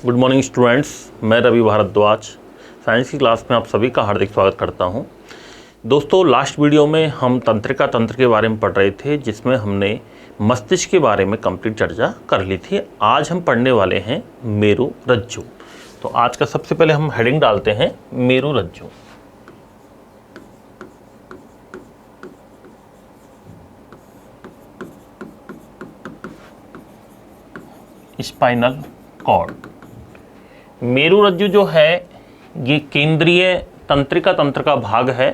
Good morning students, मैं Ravi Bhardwaj science की class में आप सभी का हार्दिक स्वागत करता हूं। दोस्तों, लास्ट वीडियो में हम तंत्रिका तंत्र के बारे में पढ़ रहे थे, जिसमें हमने मस्तिष्क के बारे में कंप्लीट चर्चा कर ली थी। आज हम पढ़ने वाले हैं मेरु रज्जु। तो आज का सबसे पहले हम हेडिंग डालते हैं मेरु रज्जु। Spinal cord. मेरु रज्जु जो है ये केंद्रीय तंत्रिका तंत्र का भाग है।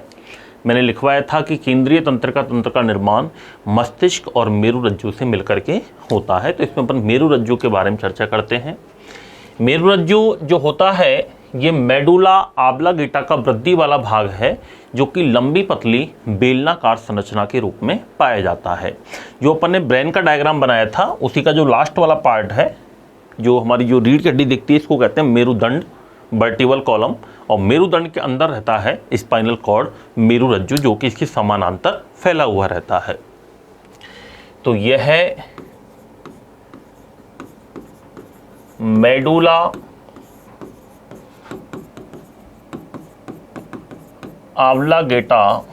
मैंने लिखवाया था कि केंद्रीय तंत्रिका तंत्र का निर्माण मस्तिष्क और मेरु रज्जु से मिलकर के होता है। तो इसमें अपन मेरु रज्जु के बारे में चर्चा करते हैं। मेरु रज्जु जो होता है ये मेडुला ऑब्लिंगेटा का वृद्धि वाला भाग है, जो कि लंबी पतली बेलनाकार संरचना के रूप में पाया जाता है। जो अपन ने ब्रेन का डायग्राम बनाया था उसी का जो लास्ट वाला पार्ट है, जो हमारी जो रीढ़ की हड्डी दिखती है, इसको कहते हैं मेरुदंड, वर्टिबल कॉलम। और मेरुदंड के अंदर रहता है स्पाइनल कॉर्ड, मेरु रज्जु, जो कि इसके समानांतर फैला हुआ रहता है। तो यह है मेडुला ऑब्लिंगेटा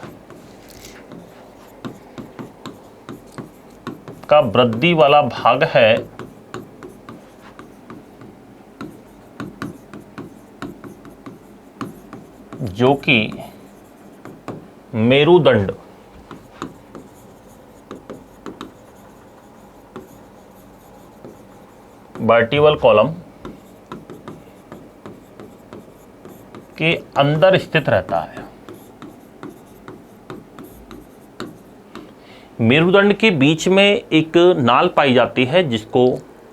का वृद्धि वाला भाग है, जो कि मेरुदंड वर्टिबल कॉलम के अंदर स्थित रहता है। मेरुदंड के बीच में एक नाल पाई जाती है, जिसको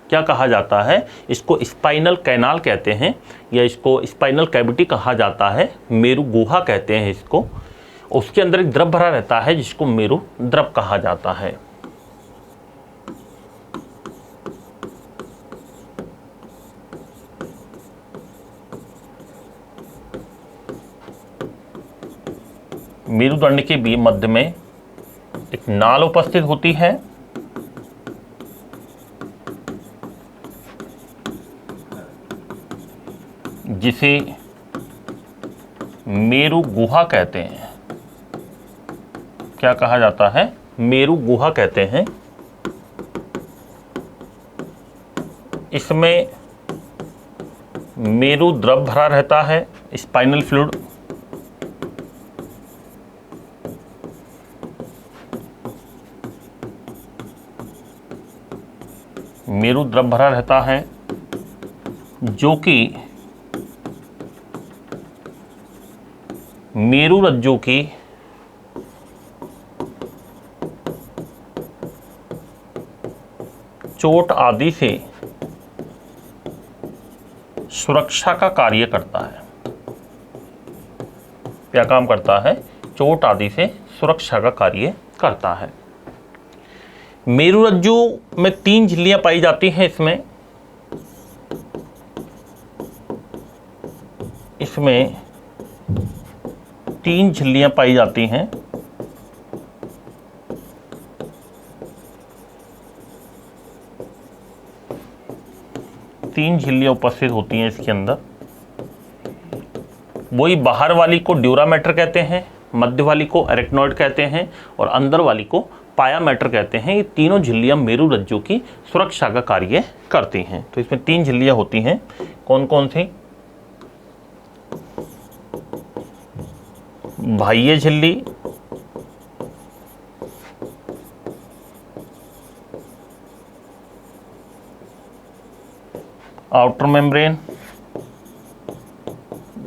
क्या कहा जाता है, इसको स्पाइनल कैनाल कहते हैं, या इसको स्पाइनल कैविटी कहा जाता है, मेरु गुहा कहते हैं इसको। उसके अंदर एक द्रव भरा रहता है जिसको मेरु द्रव कहा जाता है। मेरुदंड के भी मध्य में एक नाल उपस्थित होती है, जिसे मेरु गुहा कहते हैं। क्या कहा जाता है? मेरु गुहा कहते हैं। इसमें मेरु द्रव भरा रहता है, स्पाइनल फ्लूइड। मेरु द्रव भरा रहता है, जो कि मेरु रज्जु की चोट आदि से सुरक्षा का कार्य करता है। क्या काम करता है? चोट आदि से सुरक्षा का कार्य करता है। मेरु रज्जु में 3 झिल्लियां पाई जाती हैं। इसमें 3 झिल्लियां पाई जाती हैं। तीन झिल्लियां उपस्थित होती हैं इसके अंदर। वही बाहर वाली को ड्यूरामेटर कहते हैं, मध्य वाली को एरेक्नॉइड कहते हैं, और अंदर वाली को पायामेटर कहते हैं। ये तीनों झिल्लियां मेरु रज्जु की सुरक्षा का कार्य करती हैं। तो इसमें 3 झिल्लियां होती हैं। कौन कौन सी? बाह्य झिल्ली, आउटर मेम्ब्रेन,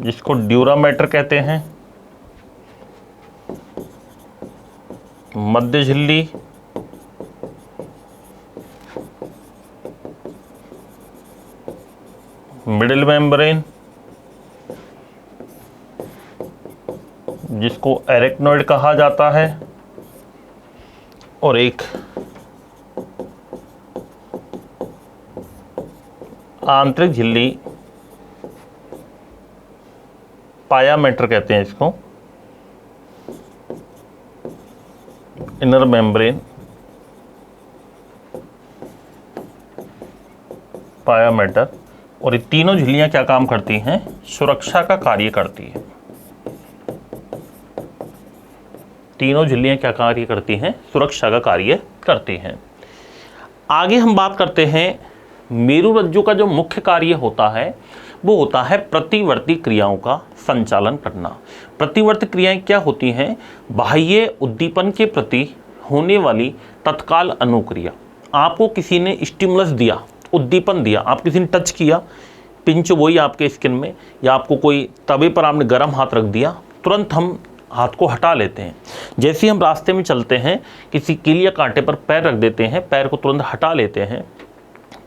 जिसको ड्यूरामेटर कहते हैं, मध्य झिल्ली, मिडिल मेम्ब्रेन, जिसको एरेक्नॉइड कहा जाता है, और एक आंतरिक झिल्ली, पायामेटर कहते हैं इसको, इनर मेम्ब्रेन, पायामेटर, और ये तीनों झिल्लियां क्या काम करती हैं? सुरक्षा का कार्य करती है। तीनों झिल्लियां क्या कार्य करती हैं? सुरक्षा का कार्य करती हैं। आगे हम बात करते हैं मेरुरज्जु का जो मुख्य कार्य होता है वो होता है प्रतिवर्ती क्रियाओं का संचालन करना। प्रतिवर्ती क्रियाएं क्या होती हैं? बाह्य उद्दीपन के प्रति होने वाली तत्काल अनुक्रिया। आपको किसी ने स्टिमुलस दिया, उद्दीपन दिया, आप किसी ने टच किया, पिंच वही आपके स्किन में, या आपको कोई तवे पर आपने गर्म हाथ रख दिया, तुरंत हम हाथ को हटा लेते हैं। जैसे ही हम रास्ते में चलते हैं, किसी कील या कांटे पर पैर रख देते हैं, पैर को तुरंत हटा लेते हैं।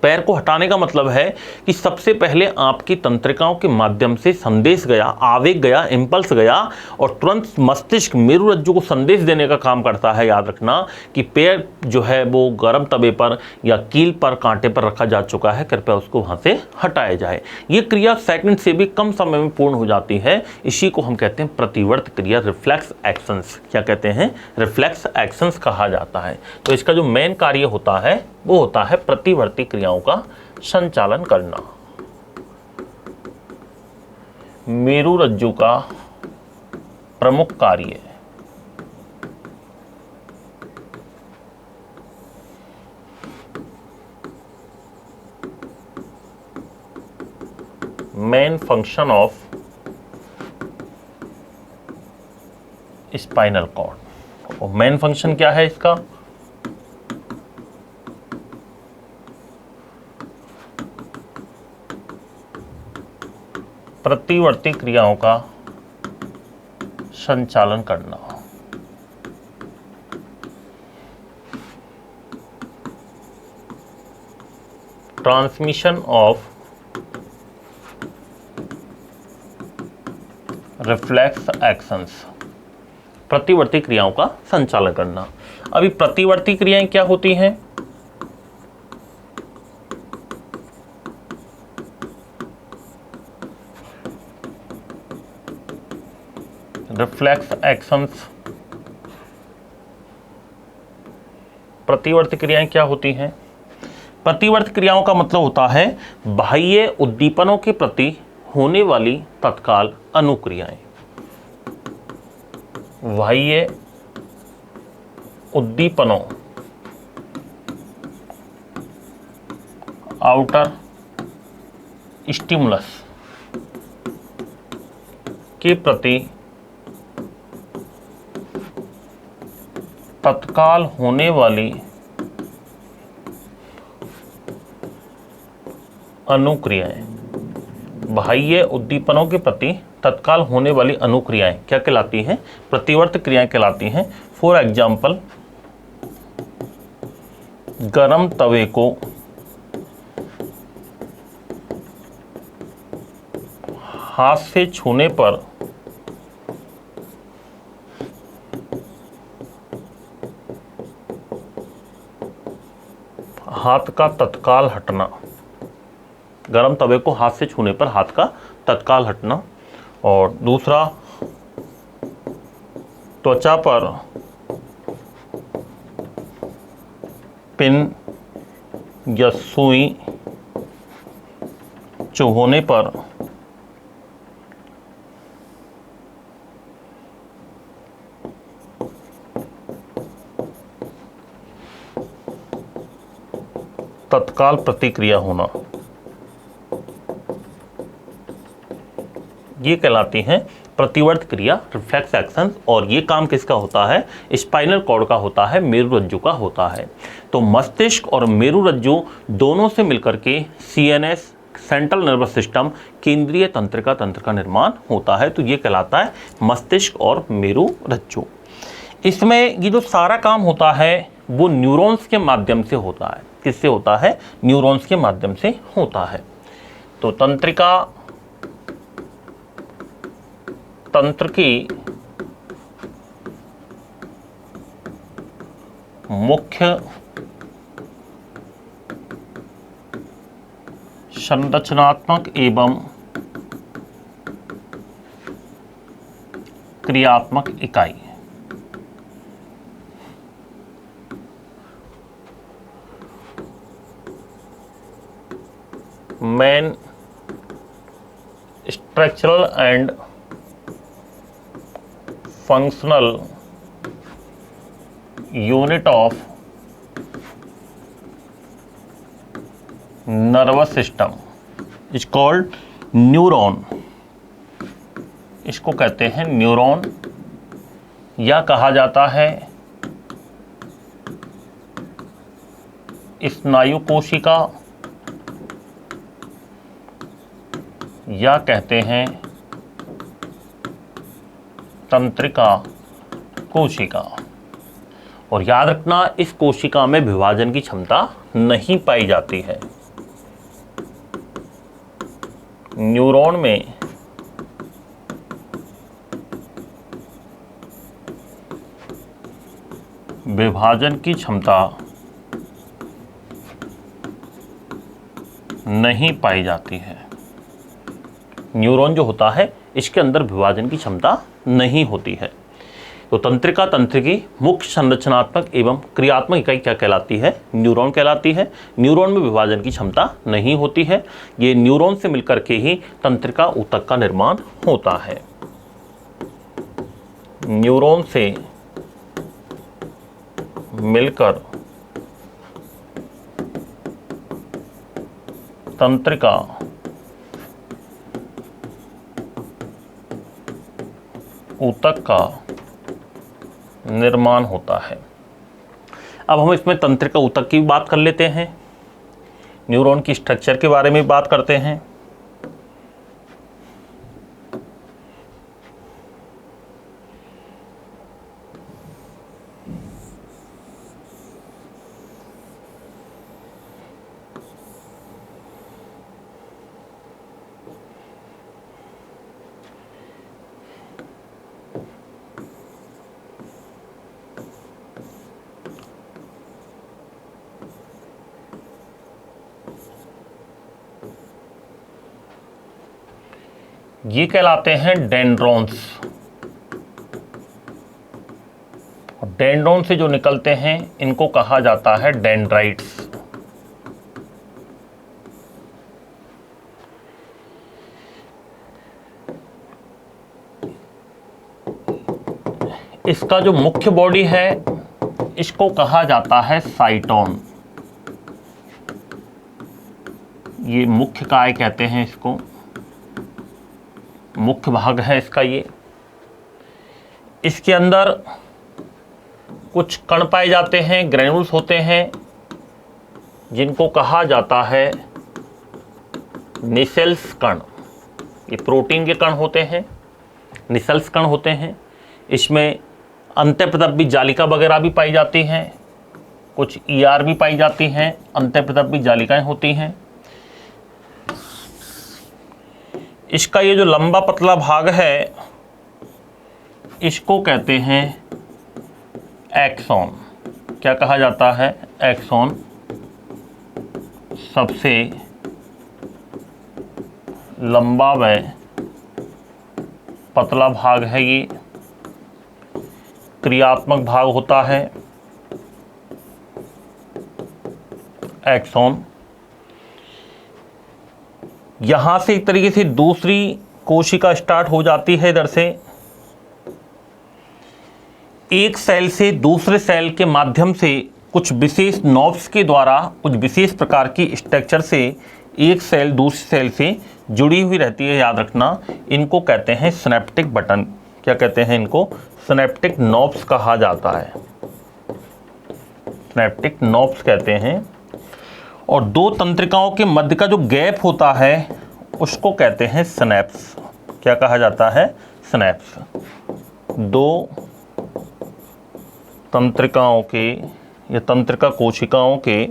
पैर को हटाने का मतलब है कि सबसे पहले आपकी तंत्रिकाओं के माध्यम से संदेश गया, आवेग गया, इंपल्स गया, और तुरंत मस्तिष्क मेरुरज्जु को संदेश देने का काम करता है। याद रखना कि पैर जो है वो गर्म तवे पर या कील पर, कांटे पर रखा जा चुका है, कृपया उसको वहां से हटाया जाए। ये क्रिया सेकंड से भी कम समय में पूर्ण हो जाती है। इसी को हम कहते हैं प्रतिवर्त क्रिया, रिफ्लेक्स एक्शंस। क्या कहते हैं? रिफ्लेक्स एक्शंस कहा जाता है। तो इसका जो मेन कार्य होता है वो होता है प्रतिवर्ती क्रियाओं का संचालन करना। मेरुरज्जु का प्रमुख कार्य main function of spinal cord. और मेन फंक्शन क्या है इसका? प्रतिवर्ती क्रियाओं का संचालन करना। ट्रांसमिशन ऑफ रिफ्लेक्स एक्शंस, प्रतिवर्ती क्रियाओं का संचालन करना। अभी प्रतिवर्ती क्रियाएं क्या होती हैं? रिफ्लेक्स एक्शंस, प्रतिवर्ती क्रियाएं क्या होती हैं? प्रतिवर्ती क्रियाओं का मतलब होता है बाह्य उद्दीपनों के प्रति होने वाली तत्काल अनुक्रियाएं। बाह्य उद्दीपनों, आउटर स्टिमुलस के प्रति तत्काल होने वाली अनुक्रियाएं। बाह्य उद्दीपनों के प्रति तत्काल होने वाली अनुक्रियाएं क्या कहलाती हैं? प्रतिवर्त क्रियाएं कहलाती हैं। फॉर एग्जाम्पल, गरम तवे को हाथ से छूने पर हाथ का तत्काल हटना। गरम तवे को हाथ से छूने पर हाथ का तत्काल हटना। और दूसरा, त्वचा पर पिन या सुई चुभोने पर तत्काल प्रतिक्रिया होना, ये कहलाती हैं प्रतिवर्त क्रिया, रिफ्लेक्स एक्शन। और ये काम किसका होता है? स्पाइनल कॉर्ड का होता है, मेरुरज्जु का होता है। तो मस्तिष्क और मेरुरज्जु दोनों से मिलकर के सीएनएस, सेंट्रल नर्वस सिस्टम, केंद्रीय तंत्रिका तंत्र का निर्माण होता है। तो ये कहलाता है मस्तिष्क और मेरुरज्जु। इसमें ये जो सारा काम होता है वो न्यूरॉन्स के माध्यम से होता है। किससे होता है? न्यूरॉन्स के माध्यम से होता है। तो तंत्रिका तंत्र की मुख्य संरचनात्मक एवं क्रियात्मक इकाई main structural and functional unit of nervous system is called neuron. इसको कहते हैं न्यूरॉन, या कहा जाता है स्नायु कोशिका, या कहते हैं तंत्रिका कोशिका। और याद रखना, इस कोशिका में विभाजन की क्षमता नहीं पाई जाती है। न्यूरॉन में विभाजन की क्षमता नहीं पाई जाती है। न्यूरॉन जो होता है इसके अंदर विभाजन की क्षमता नहीं होती है। तो तंत्रिका तंत्र की मुख्य संरचनात्मक एवं क्रियात्मक इकाई क्या कहलाती है? न्यूरॉन कहलाती है। न्यूरॉन में विभाजन की क्षमता नहीं होती है। ये न्यूरॉन से मिलकर के ही तंत्रिका ऊतक का निर्माण होता है। न्यूरॉन से मिलकर तंत्रिका ऊतक का निर्माण होता है। अब हम इसमें तंत्रिका ऊतक की बात कर लेते हैं, न्यूरॉन की स्ट्रक्चर के बारे में बात करते हैं। ये कहलाते हैं डेंड्रॉन्स। डेंड्रॉन से जो निकलते हैं इनको कहा जाता है डेंड्राइट्स। इसका जो मुख्य बॉडी है इसको कहा जाता है साइटोन। ये मुख्य काय कहते हैं इसको, मुख्य भाग है इसका ये। इसके अंदर कुछ कण पाए जाते हैं, ग्रेन्यूल्स होते हैं, जिनको कहा जाता है निसेल्स कण। ये प्रोटीन के कण होते हैं, निसेल्स कण होते हैं। इसमें अंतःप्रदब्बी जालिका वगैरह भी पाई जाती हैं, कुछ ER भी पाई जाती हैं, अंतःप्रदब्बी जालिकाएं होती हैं। इसका ये जो लंबा पतला भाग है इसको कहते हैं एक्सॉन। क्या कहा जाता है? एक्सॉन। सबसे लंबा व पतला भाग है ये, क्रियात्मक भाग होता है एक्सॉन। यहां से एक तरीके से दूसरी कोशिका स्टार्ट हो जाती है। इधर से एक सेल से दूसरे सेल के माध्यम से कुछ विशेष नॉब्स के द्वारा कुछ विशेष प्रकार की स्ट्रक्चर से एक सेल दूसरी सेल से जुड़ी हुई रहती है। याद रखना, इनको कहते हैं सिनेप्टिक बटन। क्या कहते हैं इनको? सिनेप्टिक नॉब्स कहा जाता है, सिनेप्टिक नॉब्स कहते हैं। और दो तंत्रिकाओं के मध्य का जो गैप होता है उसको कहते हैं सिनेप्स। क्या कहा जाता है? सिनेप्स। दो तंत्रिकाओं के या तंत्रिका कोशिकाओं के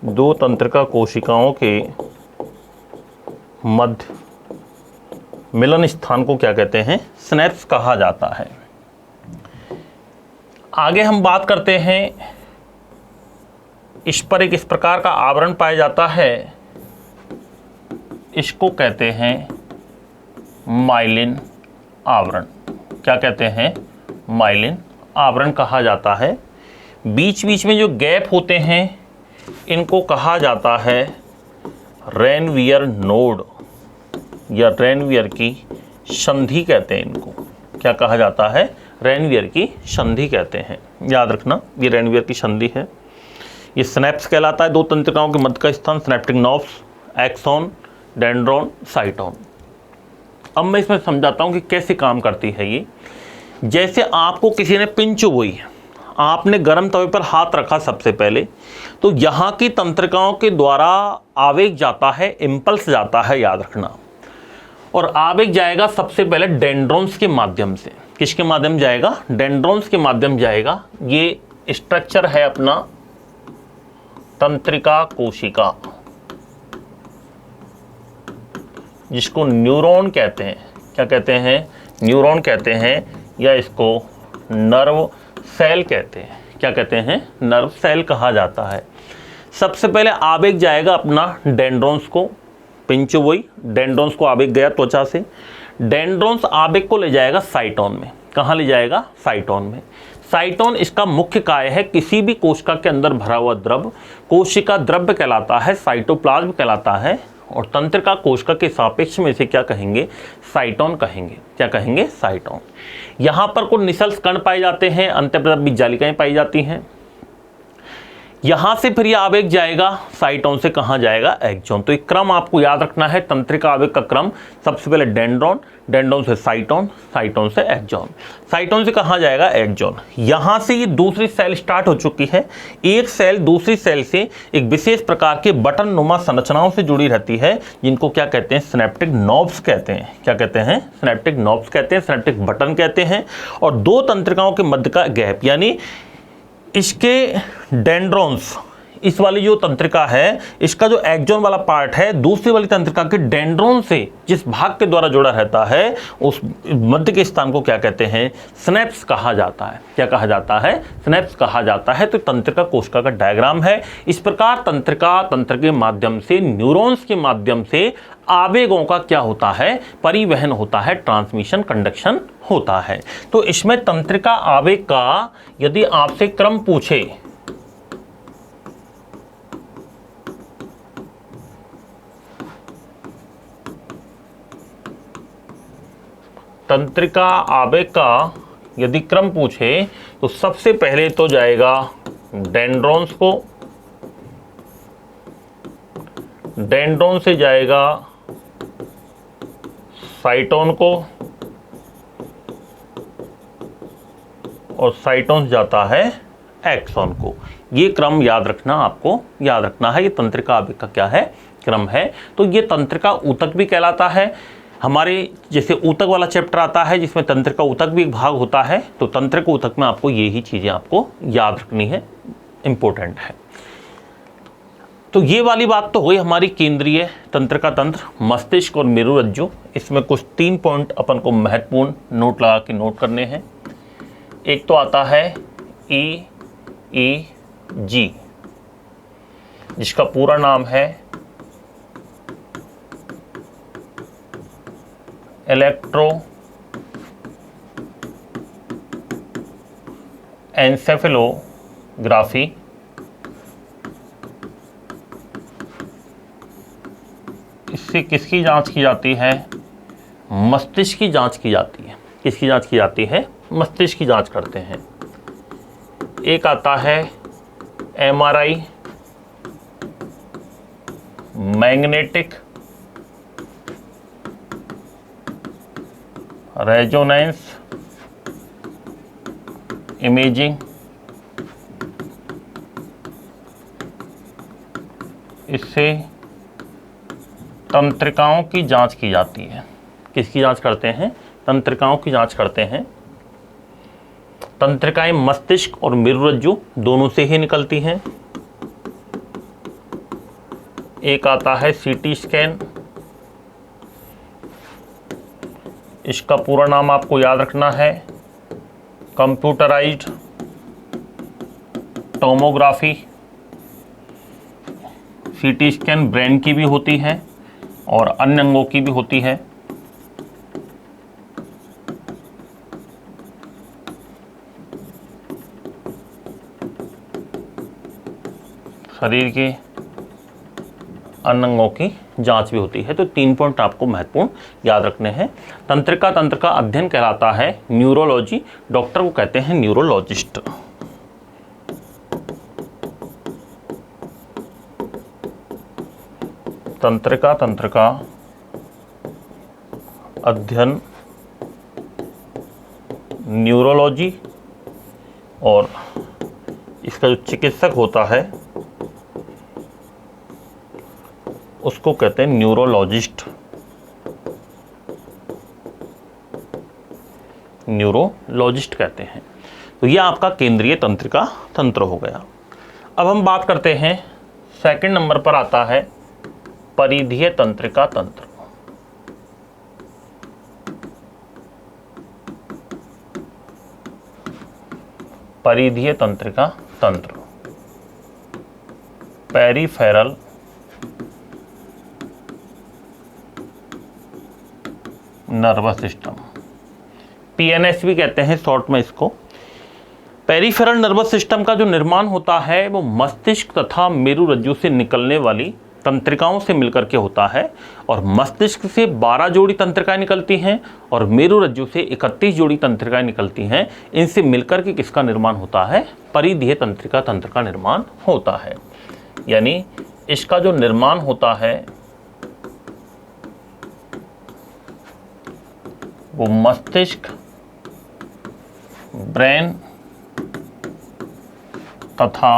दो तंत्रिका कोशिकाओं के मध्य मिलन स्थान को क्या कहते हैं? सिनेप्स कहा जाता है। आगे हम बात करते हैं, इस पर एक इस प्रकार का आवरण पाया जाता है, इसको कहते हैं माइलिन आवरण। क्या कहते हैं, माइलिन आवरण कहा जाता है। बीच बीच में जो गैप होते हैं इनको कहा जाता है रेनवियर नोड या रेनवियर की संधि कहते हैं। इनको क्या कहा जाता है, रेनवियर की संधि कहते हैं। याद रखना ये रेनवियर की संधि है। ये स्नैप्स कहलाता है, दो तंत्रिकाओं के मध्य का स्थान, स्नैप्टिक नॉब्स, एक्सॉन, डेंड्रॉन, साइटोन। अब मैं इसमें समझाता हूँ कि कैसे काम करती है ये। जैसे आपको किसी ने पिन चुभोई, आपने गर्म तवे पर हाथ रखा सबसे पहले, तो यहाँ की तंत्रिकाओं के द्वारा आवेग जाता है, इम्पल्स जाता है, याद रखना। और आवेग जाएगा सबसे पहले डेंड्रॉन्स के माध्यम से। किसके माध्यम जाएगा, डेंड्रॉन्स के माध्यम जाएगा। ये स्ट्रक्चर है अपना तंत्रिका कोशिका, जिसको न्यूरॉन कहते हैं। क्या कहते हैं, न्यूरॉन कहते हैं, या इसको नर्व सेल कहते हैं। क्या कहते हैं, नर्व सेल कहा जाता है। सबसे पहले आवेग जाएगा अपना डेंड्रॉन्स को, पिंच वही डेंड्रॉन्स को आवेग गया त्वचा से। डेंड्रॉन्स आवेग को ले जाएगा साइटोन में। कहाँ ले जाएगा, साइटोन में। साइटोन इसका मुख्य कार्य है, किसी भी कोशिका के अंदर भरा हुआ द्रव कोशिका द्रव्य कहलाता है, साइटोप्लाज्म कहलाता है। और तंत्रिका कोशिका के सापेक्ष में इसे क्या कहेंगे, साइटोन कहेंगे। क्या कहेंगे, साइटोन। यहाँ पर कुछ निसल्स कण पाए जाते हैं, अंतःप्रदप बीज जालिकाएं पाई जाती हैं। यहाँ से फिर यह आवेग जाएगा साइटोन से, कहाँ जाएगा, एक्सॉन। तो एक क्रम आपको याद रखना है, तंत्रिका आवेग का क्रम। सबसे पहले डेंड्रॉन, डेंड्रॉन से साइटोन, साइटोन से एक्सॉन, साइटोन से कहाँ जाएगा, एक्सॉन। यहाँ से ये दूसरी सेल स्टार्ट हो चुकी है। एक सेल दूसरी सेल से एक विशेष प्रकार के बटन नुमा संरचनाओं से जुड़ी रहती है, जिनको क्या कहते हैं, सिनेप्टिक नॉब्स कहते हैं। क्या कहते हैं, सिनेप्टिक नॉब्स कहते हैं, सिनेप्टिक बटन कहते हैं। और दो तंत्रिकाओं के मध्य का गैप, यानी इसके डेंड्रॉन्स, इस वाली जो तंत्रिका है, इसका जो एक्सॉन वाला पार्ट है, दूसरी वाली तंत्रिका के डेंड्रॉन से जिस भाग के द्वारा जुड़ा रहता है, उस मध्य के स्थान को क्या कहते हैं, स्नैप्स कहा जाता है। क्या कहा जाता है, स्नैप्स कहा जाता है। तो तंत्रिका कोशिका का डायग्राम है। इस प्रकार तंत्रिका तंत्र के माध्यम से, न्यूरॉन्स के माध्यम से आवेगों का क्या होता है, परिवहन होता है, ट्रांसमिशन, कंडक्शन होता है। तो इसमें तंत्रिका आवेग का यदि आपसे क्रम पूछे, तंत्रिका आवेग का यदि क्रम पूछे तो सबसे पहले तो जाएगा डेंड्रॉन्स को, डेंड्रॉन से जाएगा साइटोन को, और साइटोन जाता है एक्सॉन को। ये क्रम याद रखना, आपको याद रखना है। ये तंत्रिका आवेग का क्या है, क्रम है। तो ये तंत्रिका ऊतक भी कहलाता है। हमारे जैसे ऊतक वाला चैप्टर आता है जिसमें तंत्रिका ऊतक भी एक भाग होता है, तो तंत्रिका ऊतक में आपको यही चीज़ें आपको याद रखनी है, इम्पोर्टेंट है। तो ये वाली बात तो हुई हमारी केंद्रीय तंत्रिका तंत्र, मस्तिष्क और मेरुरज्जु। इसमें कुछ 3 पॉइंट अपन को महत्वपूर्ण नोट लगा के नोट करने हैं। एक तो आता है EEG, जिसका पूरा नाम है इलेक्ट्रो एन्सेफेलोग्राफी। इससे किसकी जांच की जाती है, मस्तिष्क की जांच की जाती है। किसकी जांच की जाती है, मस्तिष्क की जांच करते हैं। एक आता है MRI, मैग्नेटिक रेजोनेंस इमेजिंग। इससे तंत्रिकाओं की जांच की जाती है। किसकी जांच करते हैं, तंत्रिकाओं की जांच करते हैं। तंत्रिकाएं मस्तिष्क और मेरुरज्जु दोनों से ही निकलती हैं। एक आता है CT स्कैन, इसका पूरा नाम आपको याद रखना है computerised tomography. CT scan brain की भी होती है और अन्य अंगों की भी होती है। शरीर के अन्य अंगों की जांच भी होती है। तो 3 पॉइंट आपको महत्वपूर्ण याद रखने हैं। तंत्रिका तंत्र का अध्ययन कहलाता है न्यूरोलॉजी। डॉक्टर को कहते हैं न्यूरोलॉजिस्ट। तंत्रिका तंत्र का अध्ययन न्यूरोलॉजी, और इसका जो चिकित्सक होता है उसको कहते हैं न्यूरोलॉजिस्ट। न्यूरोलॉजिस्ट कहते हैं। तो यह आपका केंद्रीय तंत्रिका तंत्र हो गया। अब हम बात करते हैं, सेकंड नंबर पर आता है परिधीय तंत्रिका तंत्र। परिधीय तंत्रिका तंत्र, पेरिफेरल नर्वस सिस्टम, पीएनएस भी कहते हैं शॉर्ट में इसको। पेरिफेरल नर्वस सिस्टम का जो निर्माण होता है वो मस्तिष्क तथा मेरुरज्जु से निकलने वाली तंत्रिकाओं से मिलकर के होता है, और मस्तिष्क से 12 जोड़ी तंत्रिकाएं निकलती हैं और मेरुरज्जु से 31 जोड़ी तंत्रिकाएं निकलती हैं। इनसे मिलकर के किसका निर्माण होता है? परिधीय तंत्रिका तंत्र का निर्माण होता है। यानी इसका जो निर्माण होता है वो मस्तिष्क, ब्रेन तथा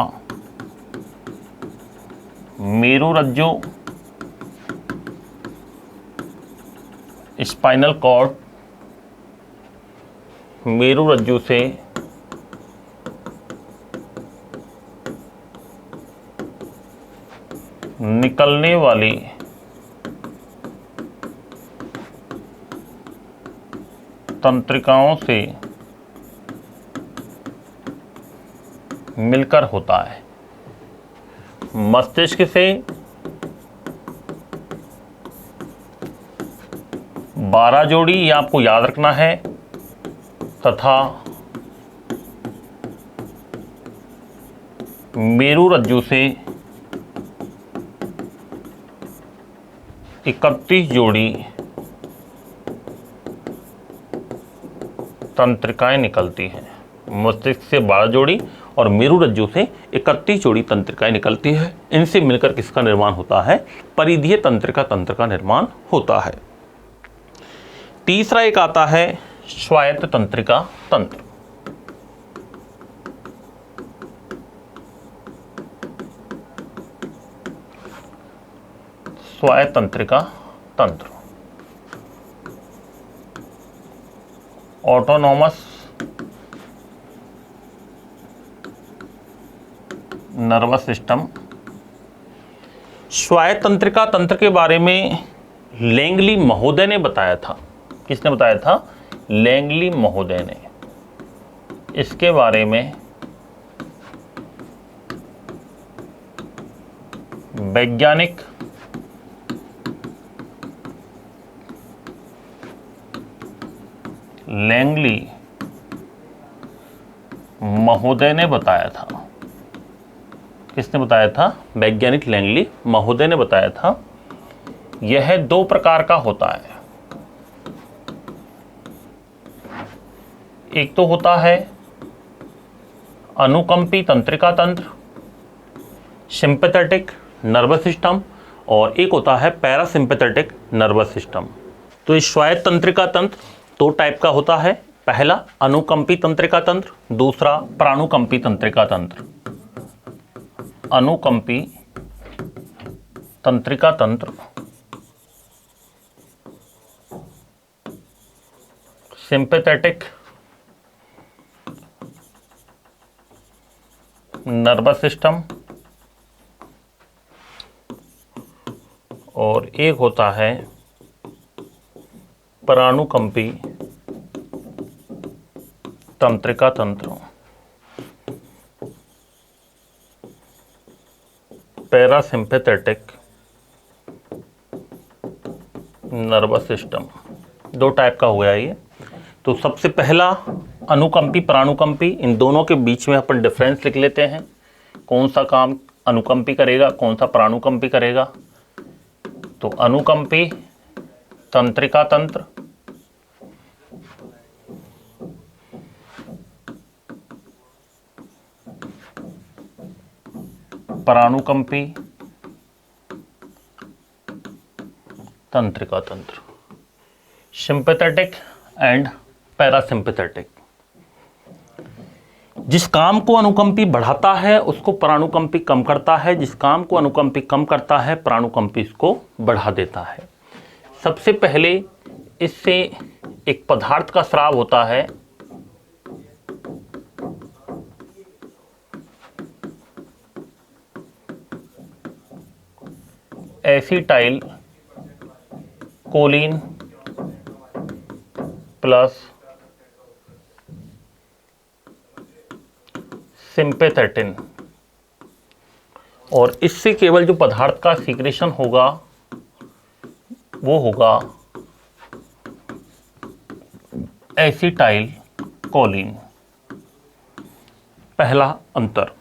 मेरुरज्जु, स्पाइनल कॉर्ड, मेरुरज्जु से निकलने वाली तंत्रिकाओं से मिलकर होता है। मस्तिष्क से 12 जोड़ी, ये आपको याद रखना है, तथा मेरुरज्जु से 31 जोड़ी तंत्रिकाएं निकलती हैं। मस्तिष्क से 12 जोड़ी और मेरुरज्जु से 31 जोड़ी तंत्रिकाएं निकलती है। इनसे मिलकर किसका निर्माण होता है? परिधीय तंत्रिका तंत्र का निर्माण होता है। तीसरा एक आता है स्वायत्त तंत्रिका तंत्र। स्वायत्त तंत्रिका तंत्र, ऑटोनॉमस नर्वस सिस्टम। स्वायत्त तंत्रिका तंत्र के बारे में लैंगली महोदय ने बताया था। किसने बताया था? लैंगली महोदय ने। इसके बारे में वैज्ञानिक लैंगली महोदय ने बताया था। किसने बताया था? वैज्ञानिक लैंगली महोदय ने बताया था। यह 2 प्रकार का होता है। एक तो होता है अनुकंपी तंत्रिका तंत्र, सिंपैथेटिक नर्वस सिस्टम, और एक होता है पैरासिम्पैथेटिक नर्वस सिस्टम। तो इस स्वायत्त तंत्रिका तंत्र 2 टाइप का होता है। पहला अनुकंपी तंत्रिका तंत्र, दूसरा प्राणुकंपी तंत्रिका तंत्र। अनुकंपी तंत्रिका तंत्र, सिंपैथेटिक नर्वस सिस्टम, और एक होता है प्राणुकंपी तंत्रिका तंत्र, पैरासिम्पैथेटिक नर्वस सिस्टम। 2 टाइप का हुआ है ये। तो सबसे पहला अनुकंपी, प्राणुकंपी, इन दोनों के बीच में अपन डिफरेंस लिख लेते हैं। कौन सा काम अनुकंपी करेगा, कौन सा प्राणुकंपी करेगा? तो अनुकंपी तंत्रिका तंत्र, प्राणुकंपी तंत्रिका तंत्र, सिंपैथेटिक एंड पैरासिम्पैथेटिक। जिस काम को अनुकंपी बढ़ाता है उसको प्राणुकंपी कम करता है, जिस काम को अनुकंपी कम करता है प्राणुकंपी इसको बढ़ा देता है। सबसे पहले इससे एक पदार्थ का स्राव होता है, एसिटाइल कोलिन प्लस सिंपैथेटिन, और इससे केवल जो पदार्थ का सीक्रेशन होगा वो होगा एसिटाइल कोलिन। पहला अंतर।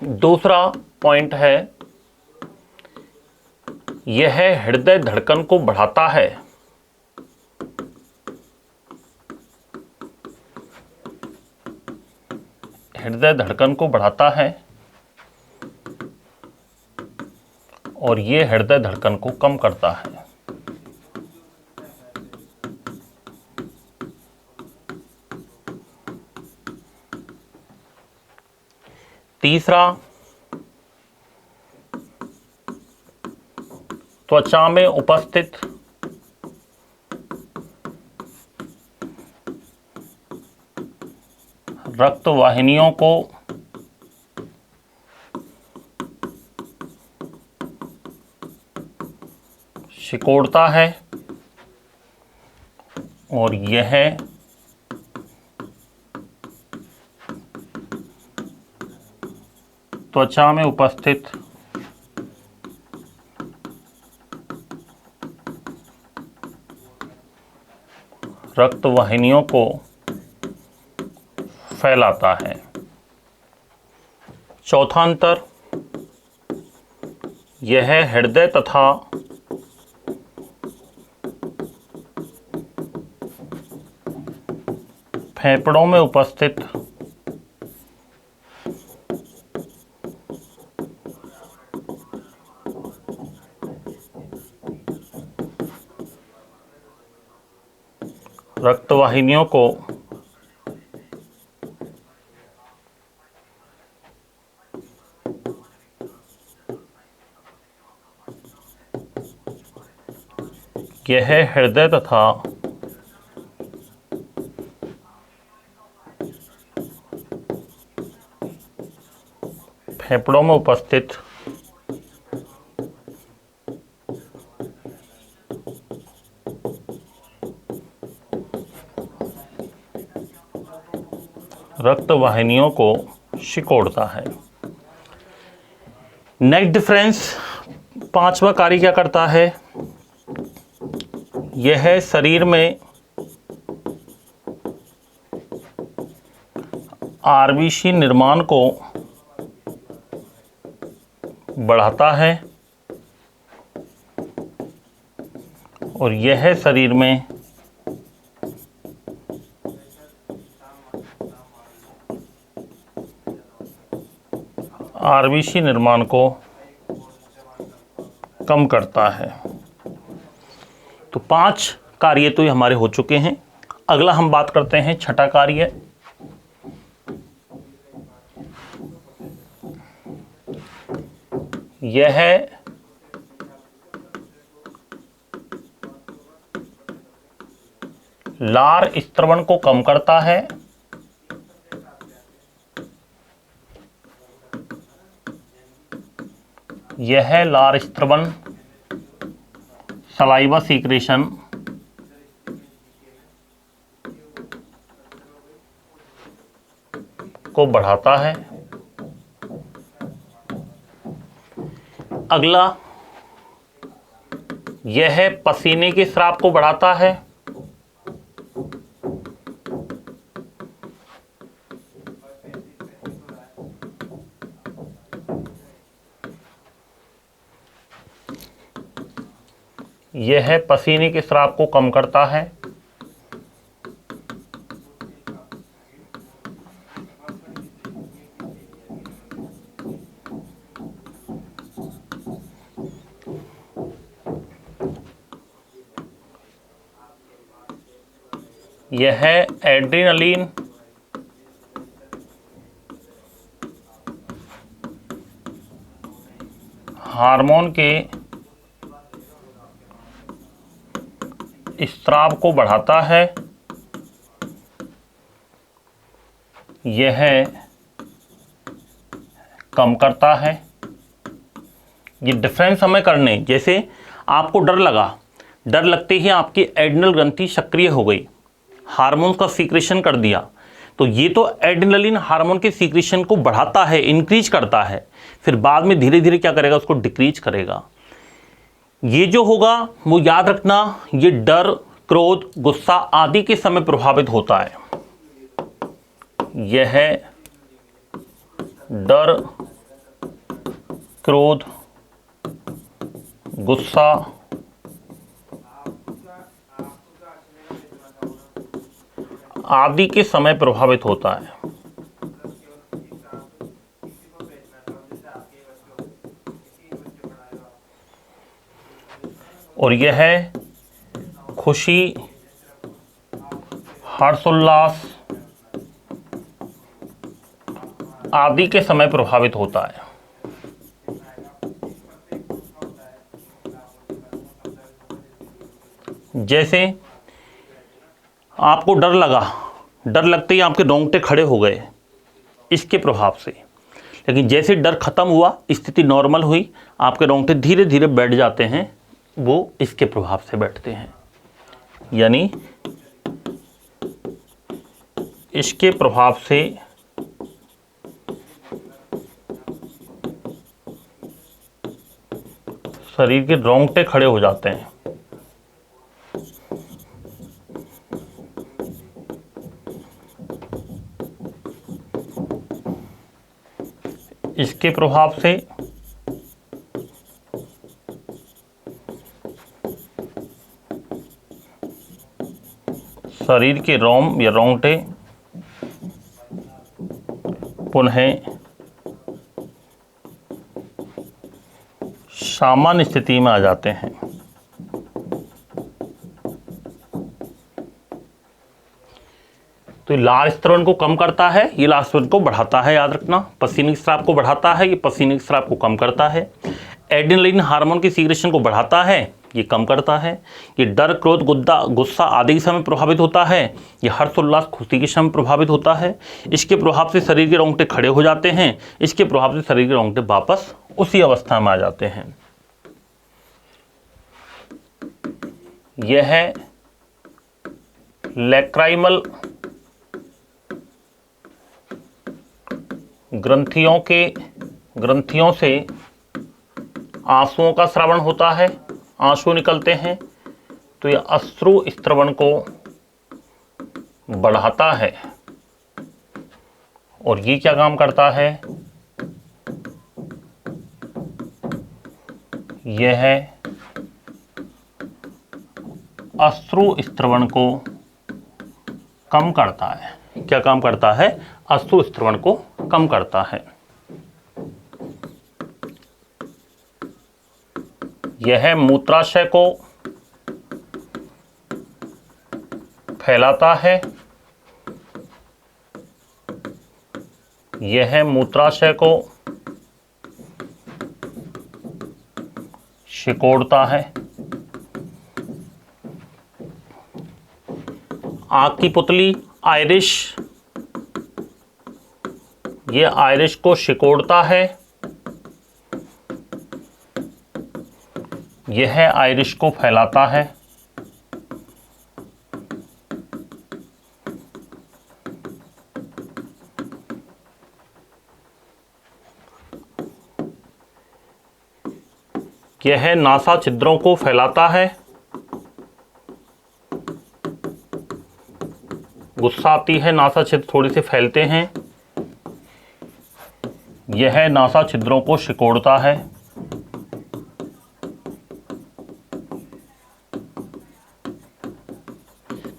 दूसरा पॉइंट है, यह हृदय धड़कन को बढ़ाता है, हृदय धड़कन को बढ़ाता है और यह हृदय धड़कन को कम करता है। तीसरा, त्वचा में उपस्थित रक्त वाहिनियों को सिकोड़ता है और यह त्वचा में उपस्थित रक्त वाहिनियों को फैलाता है। चौथा अंतर, यह हृदय तथा फेफड़ों में उपस्थित रक्तवाहिनियों को यह हृदय तथा फेफड़ों में उपस्थित रक्त वाहिनियों को सिकोड़ता है। नेक्स्ट डिफरेंस, पांचवा कार्य क्या करता है? यह शरीर में आरबीसी निर्माण को बढ़ाता है और यह शरीर में आरबीसी निर्माण को कम करता है। तो 5 कार्य तो ये हमारे हो चुके हैं। अगला हम बात करते हैं छठा कार्य। यह लार स्त्रवण को कम करता है यह लार स्त्रवण सलाइवा सीक्रेशन को बढ़ाता है। अगला, यह पसीने के स्राव को बढ़ाता है यह पसीने के स्राव को कम करता है। यह एड्रेनलिन हार्मोन के स्राव को बढ़ाता है। यह कम करता है। ये डिफरेंस हमें करने, जैसे आपको डर लगा, डर लगते ही आपकी एड्रिनल ग्रंथि सक्रिय हो गई, हार्मोन्स का सीक्रेशन कर दिया, तो ये तो एड्रेनलिन हार्मोन के सीक्रेशन को बढ़ाता है, इंक्रीज करता है, फिर बाद में धीरे धीरे क्या करेगा, उसको डिक्रीज करेगा। ये जो होगा वो याद रखना, ये डर, क्रोध, गुस्सा आदि के समय प्रभावित होता है। यह डर, क्रोध, गुस्सा आदि के समय प्रभावित होता है। और यह है खुशी, हर्षोल्लास आदि के समय प्रभावित होता है। जैसे आपको डर लगा, डर लगते ही आपके रोंगटे खड़े हो गए इसके प्रभाव से, लेकिन जैसे डर खत्म हुआ, स्थिति नॉर्मल हुई, आपके रोंगटे धीरे धीरे बैठ जाते हैं, वो इसके प्रभाव से बैठते हैं। यानी इसके प्रभाव से शरीर के रोंगटे खड़े हो जाते हैं। इसके प्रभाव से शरीर के रोम या रोंगटे पुनः सामान्य स्थिति में आ जाते हैं। तो लाल स्त्रवन को कम करता है, ये लाल स्त्रवन को बढ़ाता है, याद रखना। पसीने के स्राव को बढ़ाता है, ये पसीने के स्राव को कम करता है। एड्रेनलिन हार्मोन की सीक्रेशन को बढ़ाता है, ये कम करता है। ये डर, क्रोध, गुस्सा आदि के समय प्रभावित होता है। ये हर्षोल्लास, खुशी के समय प्रभावित होता है। इसके प्रभाव से शरीर के रोंगटे खड़े हो जाते हैं। इसके प्रभाव से शरीर के रोंगटे वापस उसी अवस्था में आ जाते हैं। यह है लैक्राइमल ग्रंथियों से आंसुओं का स्रावन होता है, आंसू निकलते हैं, तो यह अश्रु स्त्रवण को बढ़ाता है। और ये क्या काम करता है, यह है अश्रु स्त्रवण को कम करता है। क्या काम करता है, अश्रु स्त्रवण को कम करता है। यह मूत्राशय को फैलाता है। यह मूत्राशय को सिकोड़ता है। आँख की पुतली आइरिश, यह आइरिश को सिकोड़ता है। यह आइरिश को फैलाता है। यह नासा छिद्रों को फैलाता है। गुस्सा आती है, नासा छिद्र थोड़ी से फैलते हैं। यह नासा छिद्रों को सिकोड़ता है।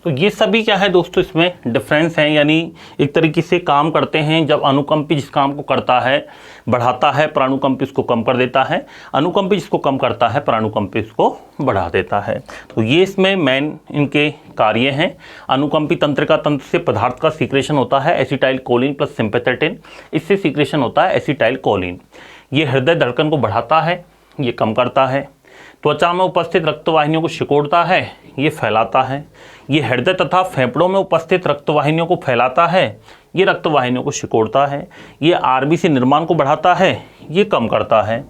तो ये सभी क्या है दोस्तों, इसमें डिफरेंस है, यानी एक तरीके से काम करते हैं। जब अनुकंपी जिस काम को करता है बढ़ाता है, प्राणुकंपी उसको कम कर देता है, अनुकंपी जिसको कम करता है प्राणुकंपी उसको बढ़ा देता है। तो ये इसमें मेन इनके कार्य हैं। अनुकंपी तंत्रिका तंत्र से पदार्थ का सीक्रेशन होता है एसिटाइल कोलिन प्लस सिंपैथेटिन, इससे सीक्रेशन होता है एसिटाइल कोलिन। ये हृदय धड़कन को बढ़ाता है, ये कम करता है। त्वचा में उपस्थित रक्तवाहिनियों को सिकोड़ता है, ये फैलाता है। ये हृदय तथा फेफड़ों में उपस्थित रक्तवाहिनियों को फैलाता है, ये रक्तवाहिनियों को सिकोड़ता है। ये आरबीसी निर्माण को बढ़ाता है, ये कम करता है।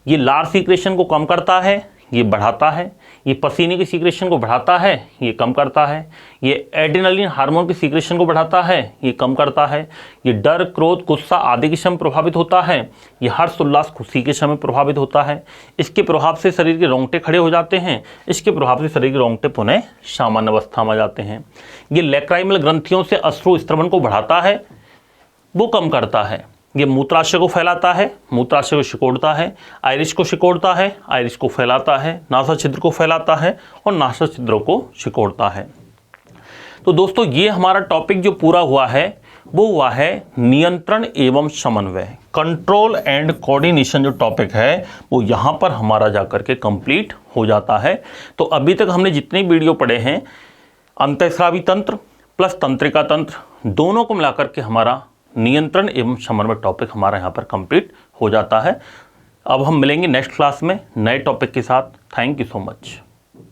ये लार सीक्रेशन को कम करता है, ये बढ़ाता है। ये पसीने की सीक्रेशन को बढ़ाता है, ये कम करता है। ये एड्रेनलिन हार्मोन की सीक्रेशन को बढ़ाता है, ये कम करता है। ये डर, क्रोध, गुस्सा आदि के समय प्रभावित होता है। ये हर्ष, उल्लास, खुशी के समय प्रभावित होता है। इसके प्रभाव से शरीर के रोंगटे खड़े हो जाते हैं, इसके प्रभाव से शरीर के रोंगटे पुनः सामान्य अवस्था में जाते हैं। ये लैक्राइमल ग्रंथियों से अश्रु स्त्रवण को बढ़ाता है, वो कम करता है। ये मूत्राशय को फैलाता है, मूत्राशय को सिकोड़ता है। आइरिस को सिकोड़ता है, आइरिस को फैलाता है। नासा छिद्र को फैलाता है और नासा छिद्रों को सिकोड़ता है। तो दोस्तों ये हमारा टॉपिक जो पूरा हुआ है वो हुआ है नियंत्रण एवं समन्वय, कंट्रोल एंड कोऑर्डिनेशन। जो टॉपिक है वो यहाँ पर हमारा जाकर के कंप्लीट हो जाता है। तो अभी तक हमने जितने वीडियो पढ़े हैं, अंतःस्रावी तंत्र प्लस तंत्रिका तंत्र, दोनों को मिलाकर के हमारा नियंत्रण एवं समन्वय टॉपिक हमारा यहाँ पर कंप्लीट हो जाता है। अब हम मिलेंगे नेक्स्ट क्लास में नए टॉपिक के साथ। Thank you so much.